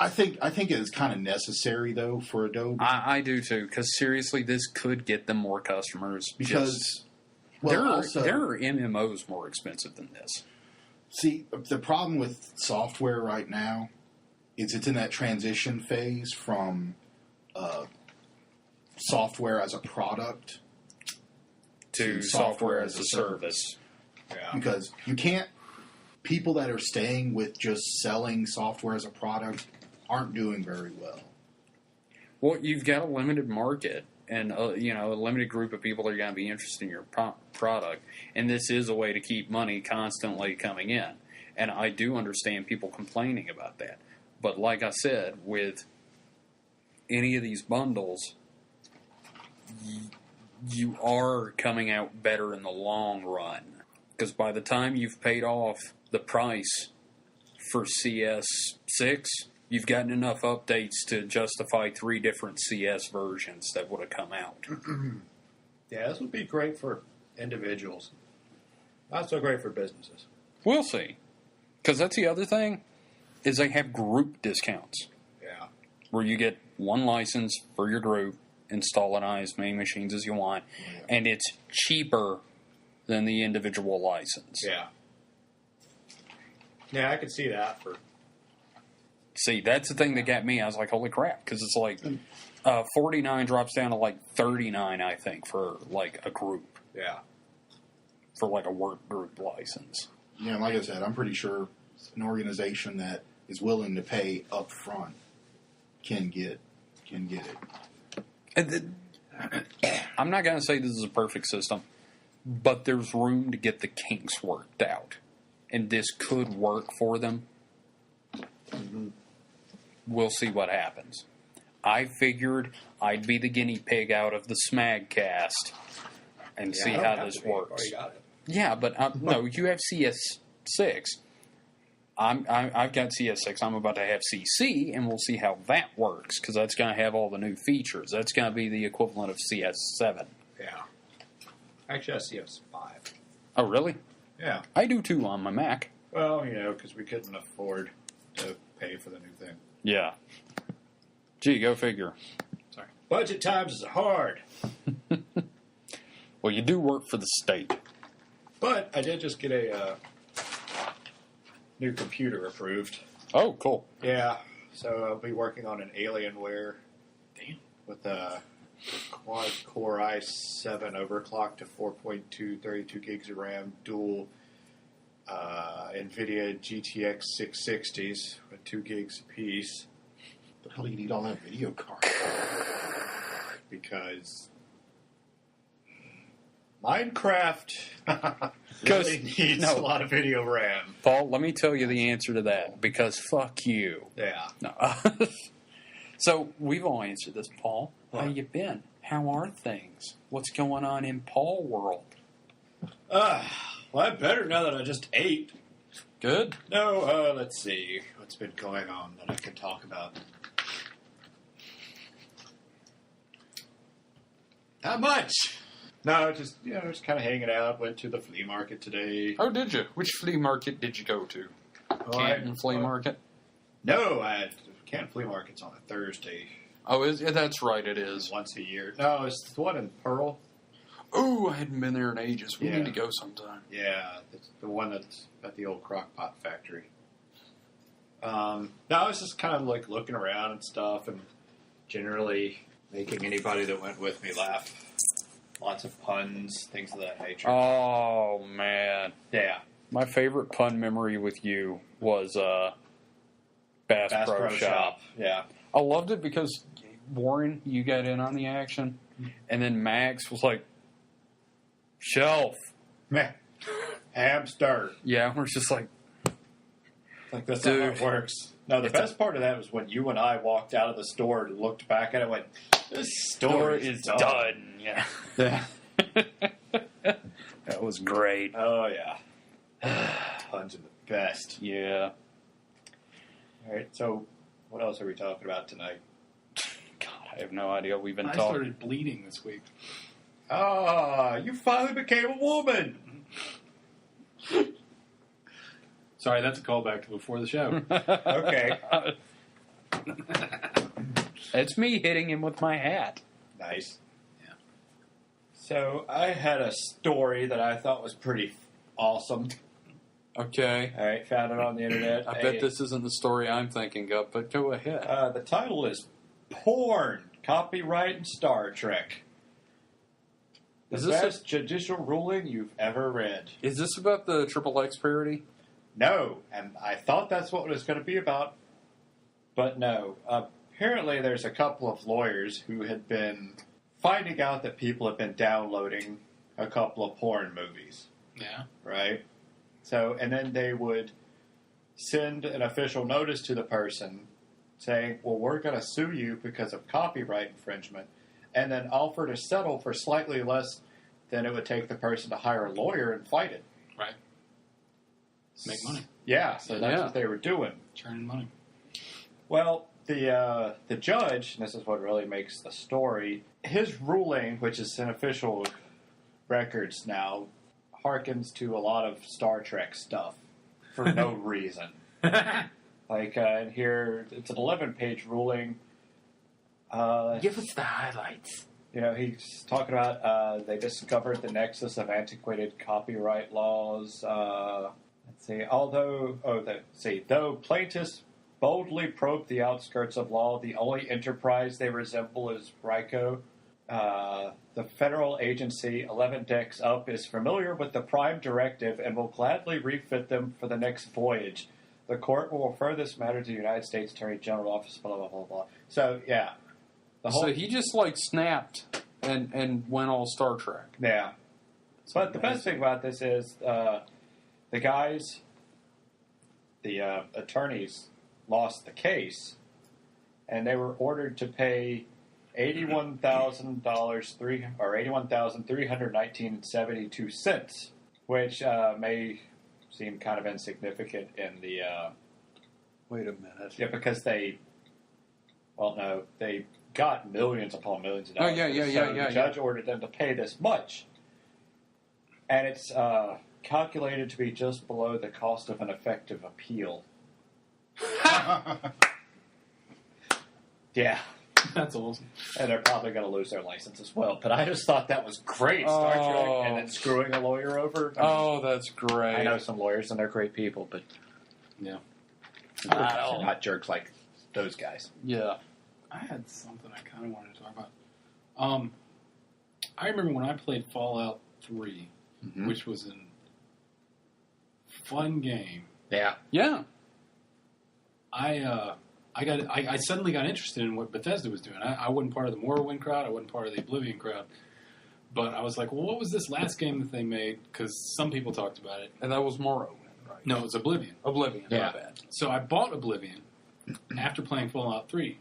I think it is kind of necessary though for Adobe. I do too, because seriously, this could get them more customers because there are MMOs more expensive than this. See, the problem with software right now is it's in that transition phase from software as a product to software as a service. Yeah. Because you can't. People that are staying with just selling software as a product aren't doing very well. Well, you've got a limited market and a limited group of people that are going to be interested in your product, and this is a way to keep money constantly coming in. And I do understand people complaining about that. But like I said, with any of these bundles, you are coming out better in the long run. Because by the time you've paid off the price for CS6, you've gotten enough updates to justify 3 different CS versions that would have come out. Yeah, this would be great for individuals. Not so great for businesses. We'll see. Because that's the other thing, is they have group discounts. Yeah. Where you get one license for your group, install it on as many machines as you want, and it's cheaper than the individual license. Yeah. Yeah, I could see that for... See, that's the thing that got me. I was like, holy crap, because it's like $49 drops down to like $39, I think, for like a group. Yeah. For like a work group license. Yeah, like I said, I'm pretty sure an organization that is willing to pay up front can get it. I'm not going to say this is a perfect system, but there's room to get the kinks worked out. And this could work for them. Mm-hmm. We'll see what happens. I figured I'd be the guinea pig out of the SMAGcast and see how this works. Oh, you got it. Yeah, but no, you have CS6. I've got CS6. I'm about to have CC, and we'll see how that works, because that's going to have all the new features. That's going to be the equivalent of CS7. Yeah. Actually, I CS5. Oh, really? Yeah. I do too on my Mac. Well, because we couldn't afford to pay for the new thing. Yeah. Gee, go figure. Sorry. Budget times is hard. Well, you do work for the state. But I did just get a new computer approved. Oh, cool. Yeah. So I'll be working on an Alienware. Damn. With a quad-core i7 overclocked to 4.2, 32 gigs of RAM, dual NVIDIA GTX 660s with 2 gigs apiece. The hell do you need all that video card? Because Minecraft really needs a lot of video RAM. Paul, let me tell you the answer to that, because fuck you. Yeah. No. So, we've all answered this, Paul. How you been? How are things? What's going on in Paul world? Well, I'm better now that I just ate. Good. No, let's see. What's been going on that I can talk about? Not much. No, just kind of hanging out. Went to the flea market today. Oh, did you? Which flea market did you go to? Canton Flea Market? No, Canton Flea Market's on a Thursday. Oh, that's right, it is. Once a year. No, it's the one in Pearl. Oh, I hadn't been there in ages. We Yeah. need to go sometime. Yeah, it's the one that's at the old crockpot factory. No, I was just kind of like looking around and stuff, and generally making anybody that went with me laugh. Lots of puns, things of that nature. Oh, man. Yeah. My favorite pun memory with you was Bass Pro Shop. Yeah. I loved it because, Warren, you got in on the action, and then Max was like, shelf. Meh. Hamster. Yeah, we're just like, Like, that's not how it Dude. works. No, the best part of that was when you and I walked out of the store and looked back at it and went, this store is done. Yeah. Yeah. That was great. Oh, yeah. Puns are the best. Yeah. All right, so what else are we talking about tonight? God, I have no idea. We've been I talking. started bleeding this week. Ah, you finally became a woman. Sorry, that's a callback to before the show. Okay. It's me hitting him with my hat. Nice. Yeah. So I had a story that I thought was pretty awesome. Okay. All right, found it on the internet. I bet this isn't the story I'm thinking of, but go ahead. The title is Porn, Copyright in Star Trek. The Is this best judicial ruling you've ever read. Is this about the XXX parody? No, and I thought that's what it was going to be about, but no. Apparently there's a couple of lawyers who had been finding out that people have been downloading a couple of porn movies, Yeah. right? So, and then they would send an official notice to the person saying, well, we're going to sue you because of copyright infringement, and then offer to settle for slightly less than it would take the person to hire a lawyer and fight it. Right. Make money. Yeah, so that's Yeah. what they were doing. Churning money. Well, the judge, and this is what really makes the story, his ruling, which is in official records now, harkens to a lot of Star Trek stuff for no reason. Like, in here, it's an 11-page ruling. Give us the highlights. You know, he's talking about they discovered the nexus of antiquated copyright laws. Let's see. Though plaintiffs boldly probe the outskirts of law, the only enterprise they resemble is RICO. The federal agency 11 decks up is familiar with the Prime Directive and will gladly refit them for the next voyage. The court will refer this matter to the United States Attorney General Office, blah, blah, blah, blah. So, yeah. So he just, like, snapped and went all Star Trek. Yeah. But the best thing about this is the guys, the attorneys, lost the case, and they were ordered to pay $81,319.72, which may seem kind of insignificant in the. Wait a minute. Yeah, because they got millions upon millions of dollars. Oh, yeah. The judge ordered them to pay this much. And it's calculated to be just below the cost of an effective appeal. Yeah. That's awesome. And they're probably going to lose their license as well. But I just thought that was great. Star Trek and then screwing a lawyer over. That's great. I know some lawyers and they're great people, but Yeah. they're not jerks like those guys. Yeah. I had something I kind of wanted to talk about. I remember when I played Fallout 3, which was a fun game. Yeah. Yeah. I suddenly got interested in what Bethesda was doing. I wasn't part of the Morrowind crowd. I wasn't part of the Oblivion crowd. But I was like, well, what was this last game that they made? Because some people talked about it. And that was Morrowind, right? No, it was Oblivion. Oblivion, Yeah. my bad. So I bought Oblivion after playing Fallout 3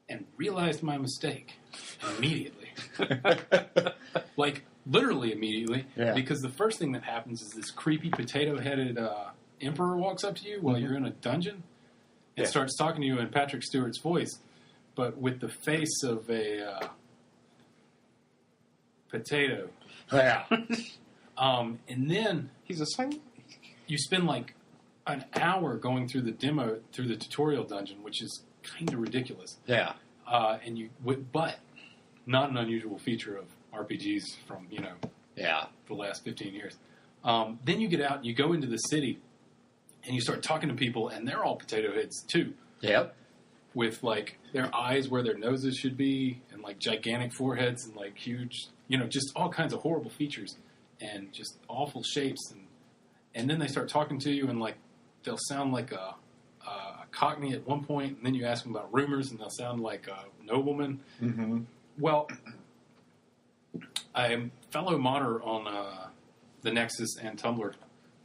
and realized my mistake immediately. Like, literally immediately. Yeah. Because the first thing that happens is this creepy potato-headed emperor walks up to you while you're in a dungeon and starts talking to you in Patrick Stewart's voice, but with the face of a potato. Yeah. And then He's a silent. you spend like an hour going through the tutorial dungeon, which is kind of ridiculous. Yeah. But not an unusual feature of RPGs from Yeah. the last 15 years. Then you get out and you go into the city and you start talking to people, and they're all potato heads too, Yep. with like their eyes where their noses should be, and like gigantic foreheads and like huge, just all kinds of horrible features and just awful shapes. And then they start talking to you, and like they'll sound like a Cockney at one point, and then you ask them about rumors, and they'll sound like a nobleman. Mm-hmm. Well, I'm fellow modder on the Nexus and Tumblr,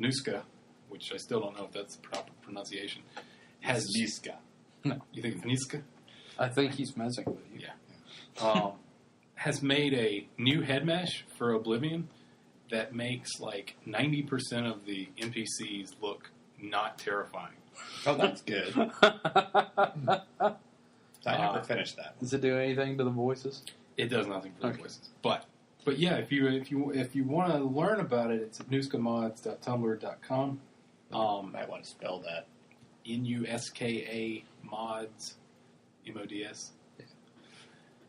Nuska, which I still don't know if that's the proper pronunciation. Has Niska. No, you think it's Niska? I think he's messing with you. Yeah. Has made a new head mesh for Oblivion that makes like 90% of the NPCs look not terrifying. Oh, that's good. I never finished that. Does it do anything to the voices? It does nothing for the Okay. voices, but yeah, if you want to learn about it, it's at nuskamods.tumblr.com. Might want to spell that. NUSKA mods MODS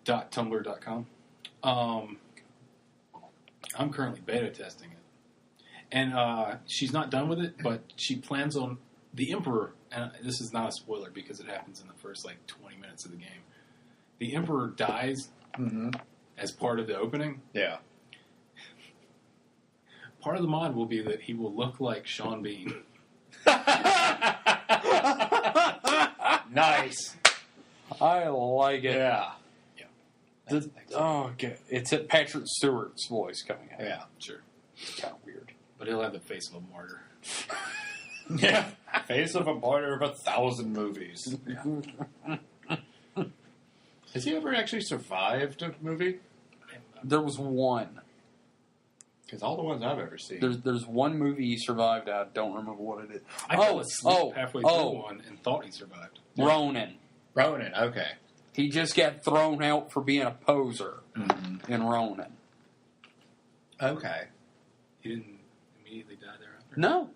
.tumblr.com. I'm currently beta testing it, and she's not done with it, but she plans on the Emperor. And this is not a spoiler because it happens in the first like 20 minutes of the game. The Emperor dies as part of the opening. Yeah. Part of the mod will be that he will look like Sean Bean. Nice. I like it. Yeah. Okay. It's at Patrick Stewart's voice coming out. Yeah. Sure. It's kind of weird. But he'll have the face of a martyr. Yeah. Face of a martyr of 1,000 movies. Has he ever actually survived a movie? There was one. Because all the ones I've ever seen. There's one movie he survived. I don't remember what it is. I fell asleep halfway through one and thought he survived. Ronan. Ronan, okay. He just got thrown out for being a poser in Ronan. Okay. He didn't immediately die thereafter?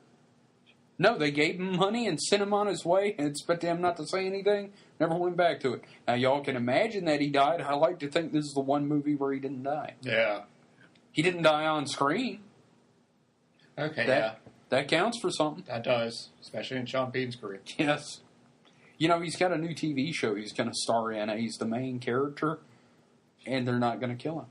No, they gave him money and sent him on his way and expected him not to say anything. Never went back to it. Now, y'all can imagine that he died. I like to think this is the one movie where he didn't die. Yeah. He didn't die on screen. Okay, That counts for something. That does. Especially in Sean Bean's career. Yes. He's got a new TV show he's going to star in. He's the main character, and they're not going to kill him.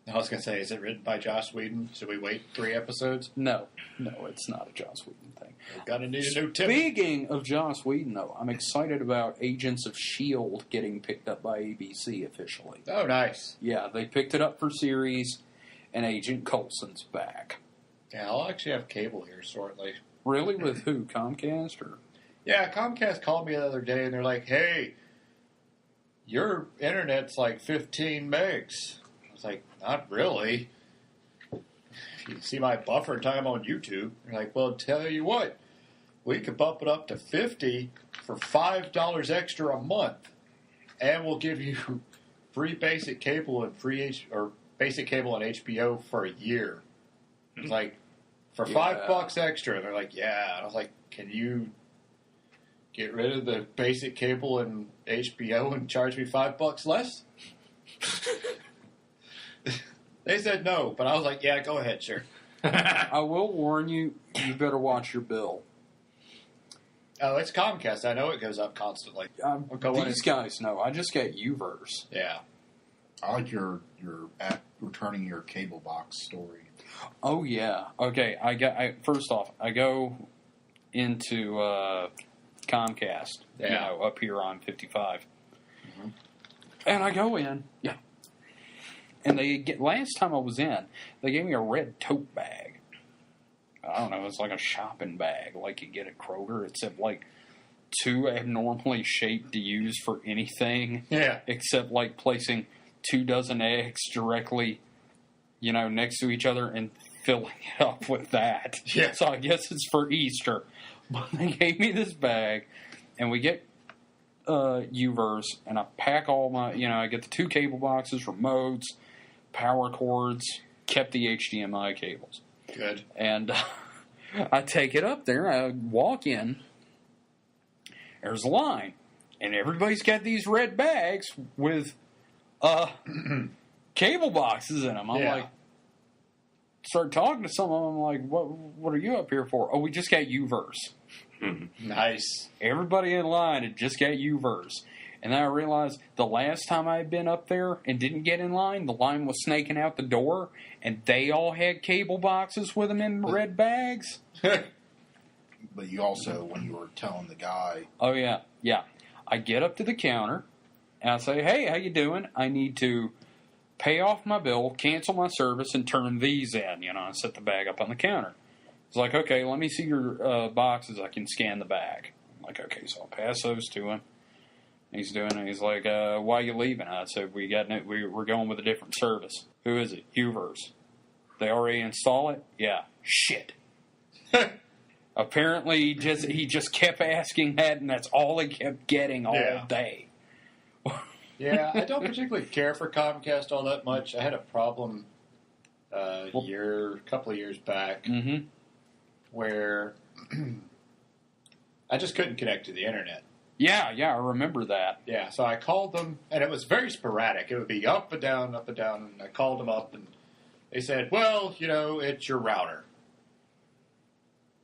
I was going to say, is it written by Joss Whedon? Should we wait 3 episodes? No, it's not a Joss Whedon thing. We're going to need a new Tim. Speaking of Joss Whedon, though, I'm excited about Agents of S.H.I.E.L.D. getting picked up by ABC officially. Oh, nice. Yeah, they picked it up for series, and Agent Coulson's back. Yeah, I'll actually have cable here shortly. Really? With who? Comcast? Or? Yeah, Comcast called me the other day, and they're like, hey, your internet's like 15 megs. I was like, not really. If you see my buffer time on YouTube, they're like, well, tell you what, we could bump it up to 50 for $5 extra a month, and we'll give you free basic cable and basic cable and HBO for a year. It's like, for $5 extra. They're like, yeah. And I was like, can you get rid of the basic cable and HBO and charge me $5 less? They said no, but I was like, yeah, go ahead, sure. I will warn you, you better watch your bill. Oh, it's Comcast. I know it goes up constantly. These guys know. I just got Uverse. Yeah. I like your app returning your cable box story. Oh, yeah. Okay, first off, I go into Comcast, up here on 55. Mm-hmm. And I go in, and last time I was in, they gave me a red tote bag. I don't know, it's like a shopping bag like you get at Kroger, except like too abnormally shaped to use for anything. Yeah. Except like placing 2 dozen eggs directly, next to each other and filling it up with that. Yeah. So I guess it's for Easter. But they gave me this bag, and we get Uverse, and I pack all my, I get the 2 cable boxes, remotes, power cords, kept the HDMI cables. Good. And I take it up there, I walk in, there's a line, and everybody's got these red bags with cable boxes in them. I'm like, start talking to some of them, I'm like, what are you up here for? Oh, we just got Uverse. Nice. Everybody in line had just got Uverse. And then I realized the last time I had been up there and didn't get in line, the line was snaking out the door, and they all had cable boxes with them in red bags. But you also, when you were telling the guy... Oh, yeah. I get up to the counter, and I say, hey, how you doing? I need to pay off my bill, cancel my service, and turn these in. I set the bag up on the counter. It's like, okay, let me see your boxes. I can scan the bag. I'm like, okay, so I'll pass those to him. He's doing it. He's like, why are you leaving? I said, we're going with a different service. Who is it? Uverse. They already install it? Yeah. Shit. Apparently, he just kept asking that, and that's all he kept getting all day. Yeah, I don't particularly care for Comcast all that much. I had a problem a couple of years back where I just couldn't connect to the internet. Yeah, I remember that. Yeah, so I called them, and it was very sporadic. It would be up and down, and I called them up, and they said, well, it's your router.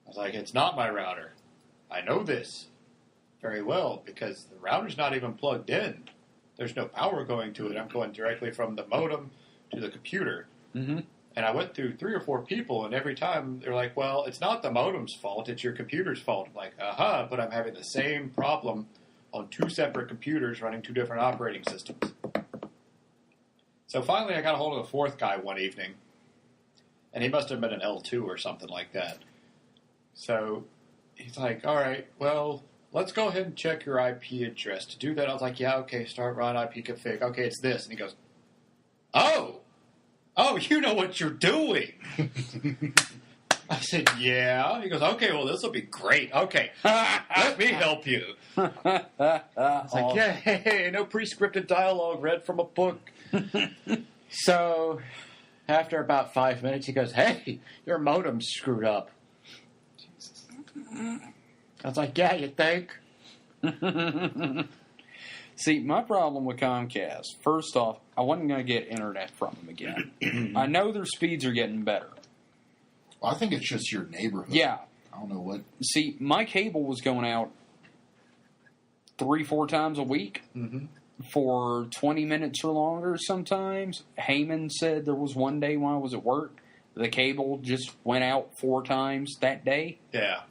I was like, it's not my router. I know this very well, because the router's not even plugged in. There's no power going to it. I'm going directly from the modem to the computer. Mm-hmm. And I went through 3 or 4 people, and every time they're like, well, it's not the modem's fault, it's your computer's fault. I'm like, but I'm having the same problem on 2 separate computers running 2 different operating systems. So finally I got a hold of the 4th guy one evening, and he must have been an L2 or something like that. So he's like, all right, well, let's go ahead and check your IP address. To do that, I was like, yeah, okay, start run IP config. Okay, it's this. And he goes, Oh, you know what you're doing. I said, yeah. He goes, okay, well, this will be great. Okay, let me help you. I was like, yeah, hey, no pre-scripted dialogue read from a book. So after about 5 minutes, he goes, hey, your modem's screwed up. Jesus. I was like, yeah, you think? See, my problem with Comcast, first off, I wasn't going to get internet from them again. I know their speeds are getting better. Well, I think it's just your neighborhood. Yeah. I don't know what... See, my cable was going out 3-4 times a week for 20 minutes or longer sometimes. Heyman said there was one day when I was at work, the cable just went out 4 times that day. Yeah.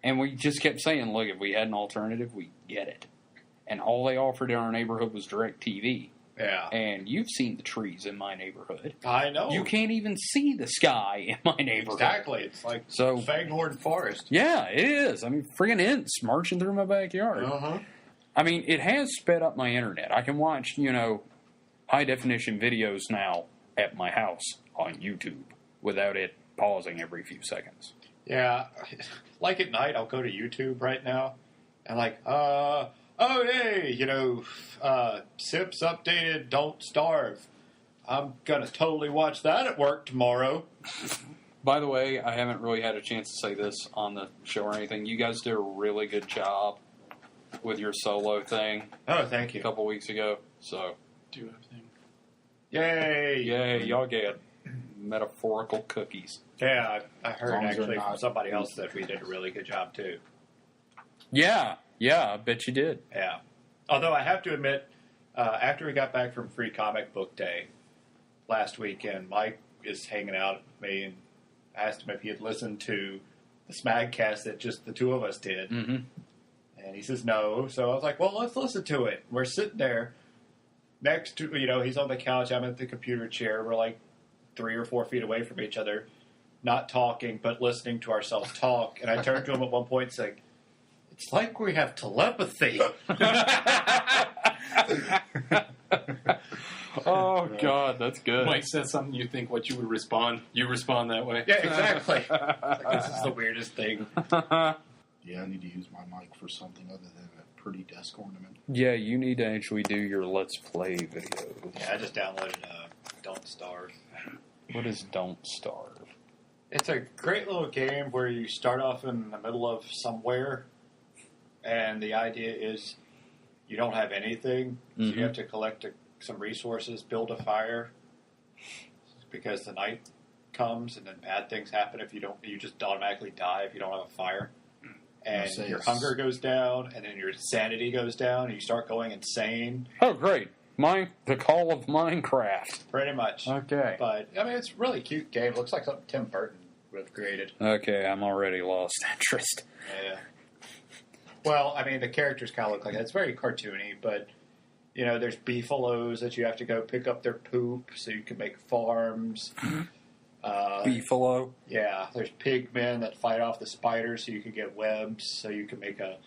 And we just kept saying, look, if we had an alternative, we'd get it. And all they offered in our neighborhood was DirecTV. Yeah. And you've seen the trees in my neighborhood. I know. You can't even see the sky in my neighborhood. Exactly. It's like Faghorn Forest. Yeah, it is. I mean, friggin' ants marching through my backyard. Uh-huh. I mean, it has sped up my internet. I can watch, high-definition videos now at my house on YouTube without it pausing every few seconds. Yeah. Like at night, I'll go to YouTube right now and hey, Sips updated Don't Starve. I'm going to totally watch that at work tomorrow. By the way, I haven't really had a chance to say this on the show or anything. You guys did a really good job with your solo thing. Oh, thank you. A couple weeks ago. So, Do everything. Yay! yay, y'all get metaphorical cookies. Yeah, I heard long as actually they're from not- somebody else that we did a really good job too. Yeah, I bet you did. Yeah. Although I have to admit, after we got back from Free Comic Book Day last weekend, Mike is hanging out with me and asked him if he had listened to the SMAGcast that just the two of us did. Mm-hmm. And he says no. So I was like, well, let's listen to it. We're sitting there next to, he's on the couch. I'm at the computer chair. We're like 3 or 4 feet away from each other, not talking, but listening to ourselves talk. And I turned to him at one point and said, it's like we have telepathy. Oh, God, that's good. Mike said something, you think what you would respond. You respond that way. Yeah, exactly. Like, this is the weirdest thing. Yeah, I need to use my mic for something other than a pretty desk ornament. Yeah, you need to actually do your Let's Play videos. Yeah, I just downloaded Don't Starve. What is Don't Starve? It's a great little game where you start off in the middle of somewhere, and the idea is you don't have anything, so you have to collect some resources, build a fire, because the night comes and then bad things happen if you don't. You just automatically die if you don't have a fire, and your hunger goes down, and then your sanity goes down, and you start going insane. Oh, great. The Call of Minecraft. Pretty much. Okay. But, I mean, it's a really cute game. It looks like something Tim Burton would have created. Okay, I'm already lost interest. Yeah. Well, I mean, the characters kind of look like that. It's very cartoony, but, there's beefaloes that you have to go pick up their poop so you can make farms. Beefalo? Yeah. There's pigmen that fight off the spiders so you can get webs, so you can make a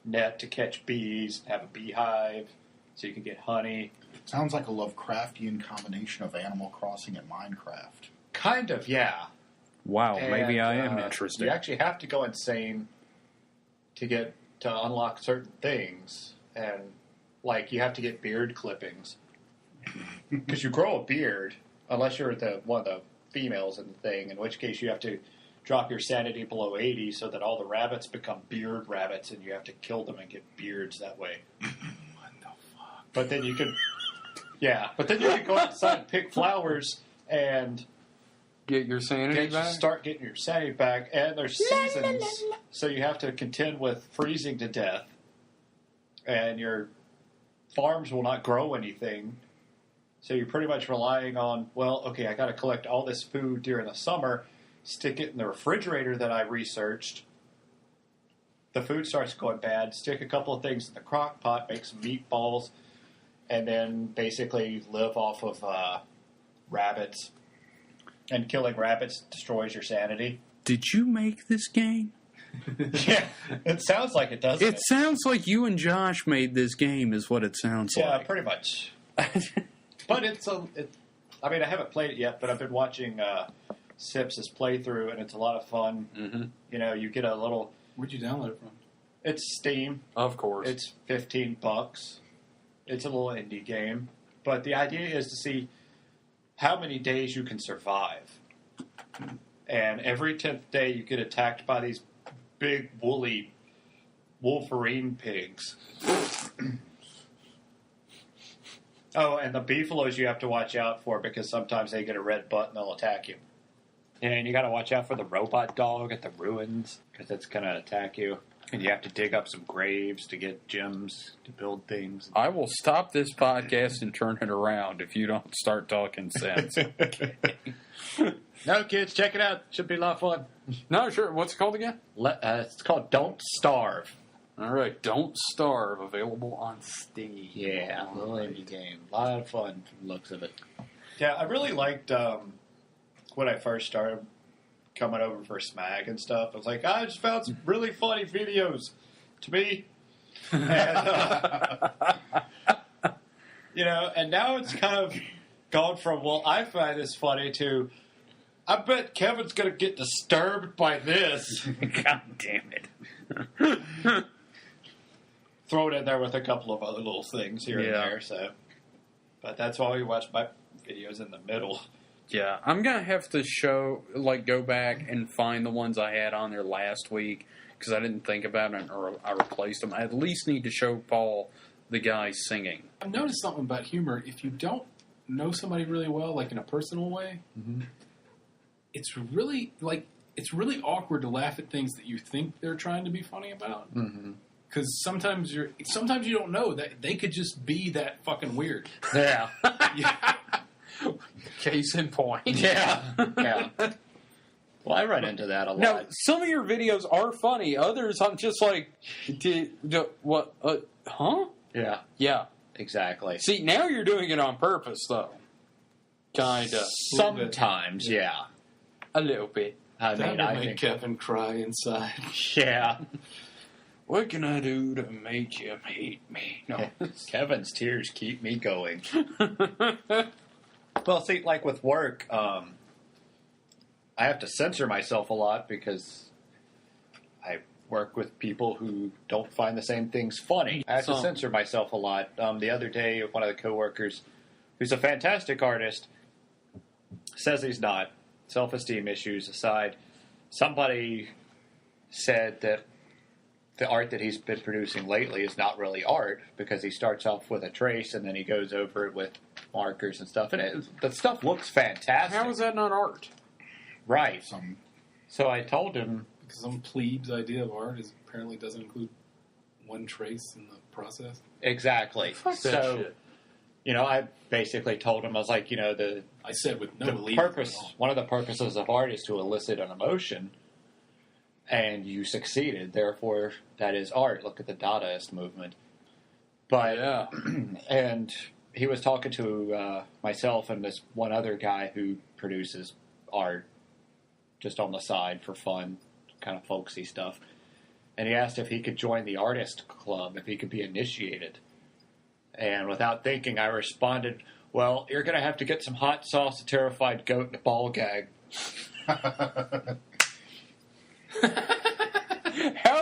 net to catch bees, have a beehive, so you can get honey. Sounds like a Lovecraftian combination of Animal Crossing and Minecraft. Kind of, yeah. Wow, maybe I am And, interested. You actually have to go insane to unlock certain things, and you have to get beard clippings because you grow a beard unless you're one of the females in the thing. In which case, you have to drop your sanity below 80 so that all the rabbits become beard rabbits, and you have to kill them and get beards that way. What the fuck? But then you could, go outside and pick flowers and Get your sanity back? start getting your sanity back. And there's seasons, so you have to contend with freezing to death. And your farms will not grow anything. So you're pretty much relying on, I got to collect all this food during the summer, stick it in the refrigerator that I researched. The food starts going bad, stick a couple of things in the crock pot, make some meatballs, and then basically live off of rabbits. And killing rabbits destroys your sanity. Did you make this game? Yeah, it sounds like it, doesn't it? It sounds like you and Josh made this game, is what it sounds Yeah, like. pretty much. But I haven't played it yet, but I've been watching Sips' playthrough, and it's a lot of fun. Mm-hmm. You get a little... Where'd you download it from? It's Steam. Of course. It's $15. It's a little indie game. But the idea is to see how many days you can survive. And every 10th day you get attacked by these big, woolly Wolverine pigs. Oh, and the beefaloes you have to watch out for because sometimes they get a red butt and they'll attack you. And you got to watch out for the robot dog at the ruins because it's going to attack you. And you have to dig up some graves to get gems to build things. I will stop this podcast and turn it around if you don't start talking sense. No, kids, check it out. Should be a lot of fun. No, sure. What's it called again? It's called Don't Starve. All right. Don't Starve. Available on Steam. Yeah, a little indie game. A lot of fun from the looks of it. Yeah, I really liked when I first started coming over for Smag and stuff. I was like, I just found some really funny videos to me. And, and now it's kind of gone from, well, I find this funny to, I bet Kevin's going to get disturbed by this. God damn it. Throw it in there with a couple of other little things here and there. So, but that's why we watch my videos in the middle. Yeah, I'm going to have to go back and find the ones I had on there last week because I didn't think about it or I replaced them. I at least need to show Paul the guy singing. I've noticed something about humor. If you don't know somebody really well, like in a personal way, it's really awkward to laugh at things that you think they're trying to be funny about. Because sometimes you don't know that they could just be that fucking weird. Yeah. Case in point. Yeah. Well, I run into that a lot. Now, some of your videos are funny. Others, I'm just like, what? Huh? Yeah. Yeah. Exactly. See, now you're doing it on purpose, though. Kinda. Sometimes, yeah. A little bit. I That mean, would I make think... Kevin cry inside. Yeah. What can I do to make you hate me? No. Kevin's tears keep me going. Well, see, like with work, I have to censor myself a lot because I work with people who don't find the same things funny. I have to censor myself a lot. The other day, one of the coworkers, who's a fantastic artist, says he's not. Self-esteem issues aside, somebody said that the art that he's been producing lately is not really art because he starts off with a trace and then he goes over it with markers and stuff. And the stuff looks fantastic. How is that not art? Right. So I told him... Because some plebes' idea of art apparently doesn't include one trace in the process. Exactly. Fuck that shit. I basically told him, I was like, I said with no the belief purpose, at all. one of the purposes of art is to elicit an emotion, and you succeeded. Therefore, that is art. Look at the Dadaist movement. But Yeah. and he was talking to myself and this one other guy who produces art just on the side for fun, kind of folksy stuff. And he asked if he could join the artist club, if he could be initiated. And without thinking, I responded, well, you're going to have to get some hot sauce, a terrified goat, and a ball gag. How'd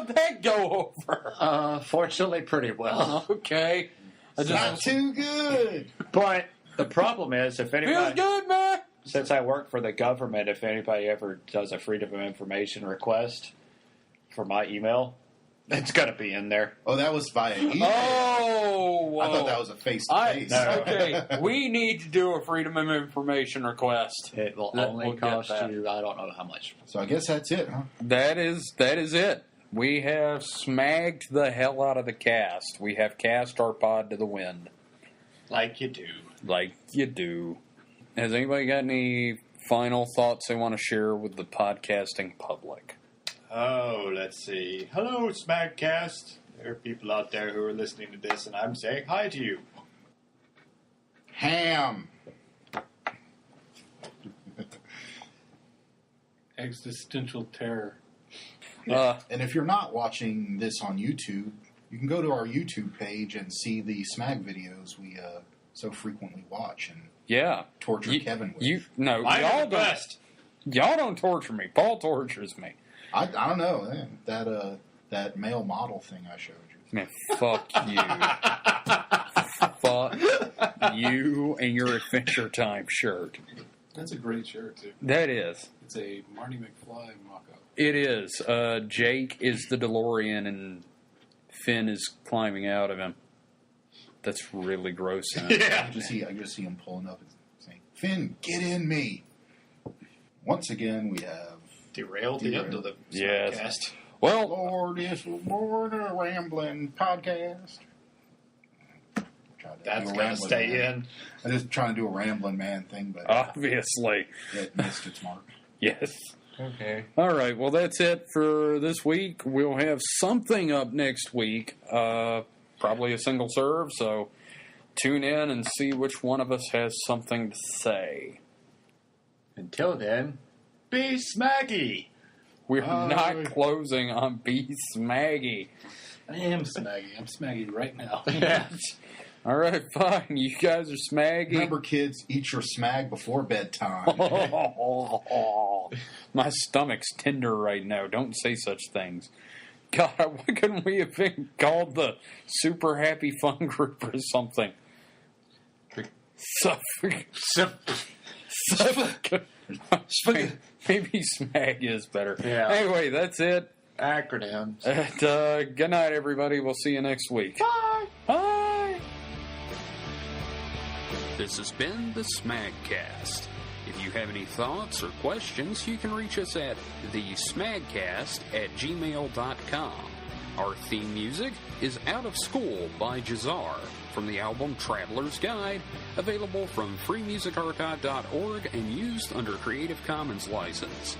that go over? Fortunately, pretty well. Okay. Not too good. But the problem is, if Feels anybody, good, man. since I work for the government, if anybody ever does a Freedom of Information request for my email, it's going to be in there. Oh, that was via email. Oh, I thought that was a face-to-face. Okay, we need to do a Freedom of Information request. It will We'll only get cost that. you, I don't know how much. So I guess that's it, huh? That is it. We have smagged the hell out of the cast. We have cast our pod to the wind. Like you do. Like you do. Has anybody got any final thoughts they want to share with the podcasting public? Oh, let's see. Hello, SMAGcast. There are people out there who are listening to this, and I'm saying hi to you. Ham. Existential terror. And if you're not watching this on YouTube, you can go to our YouTube page and see the Smag videos we so frequently watch and Yeah. torture Kevin with. No, I'm y'all the don't. best. Y'all don't torture me. Paul tortures me. I don't know, man. That male model thing I showed you. Man, fuck you. Fuck you and your Adventure Time shirt. That's a great shirt, too. That is. It's a Marty McFly mock-up. It is. Jake is the DeLorean and Finn is climbing out of him. That's really gross. I just see him pulling up and saying, "Finn, get in me." Once again, we have Derailed the end of the Yes. podcast. Well, Lord, it's more than a rambling podcast. That's got to stay in. I'm just trying to do a rambling man thing, but obviously. it missed its mark. Yes. Okay. All right. Well, that's it for this week. We'll have something up next week. Probably a single serve, so tune in and see which one of us has something to say. Until then, be Smaggy. We're not closing on Be Smaggy. I am Smaggy. I'm Smaggy right now. All right, fine. You guys are Smaggy. Remember, kids, eat your smag before bedtime. My stomach's tender right now. Don't say such things. God, why couldn't we have been called the Super Happy Fun Group or something? Maybe Smag is better. Yeah. Anyway, that's it. Acronyms. And, good night, everybody. We'll see you next week. Bye. Bye. This has been the SMAGcast. If you have any thoughts or questions, you can reach us at thesmagcast@gmail.com. Our theme music is Out of School by Jazar from the album Traveler's Guide, available from freemusicarchive.org and used under Creative Commons license.